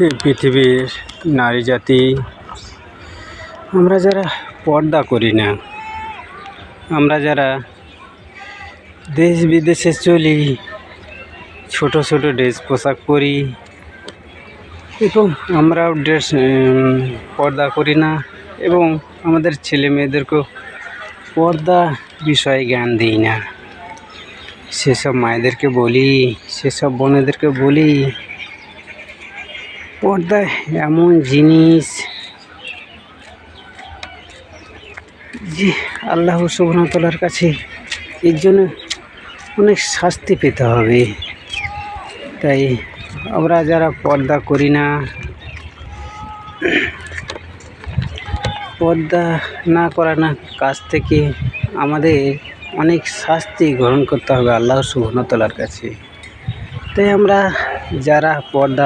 এই পৃথিবীর নারী জাতি আমরা যারা পর্দা করি না, আমরা যারা দেশ বিদেশে চলি, ছোট ছোট ড্রেস পোশাক পরি এবং আমরাও পর্দা করি না এবং আমাদের ছেলে মেয়েদেরকেও পর্দা বিষয়ে জ্ঞান দিই না। সেসব মায়েদেরকে বলি, সেসব বোনেদেরকে বলি, পর্দা এমন জিনিস যে আল্লাহ সুবহানাহু ওয়া তাআলার কাছে এর জন্য অনেক শাস্তি পেতে হবে। তাই আমরা যারা পর্দা করি না, পর্দা না করার কাছ থেকে আমাদের অনেক শাস্তি গ্রহণ করতে হবে আল্লাহ সুবহানাহু ওয়া তাআলার কাছে। তাই আমরা যারা পর্দা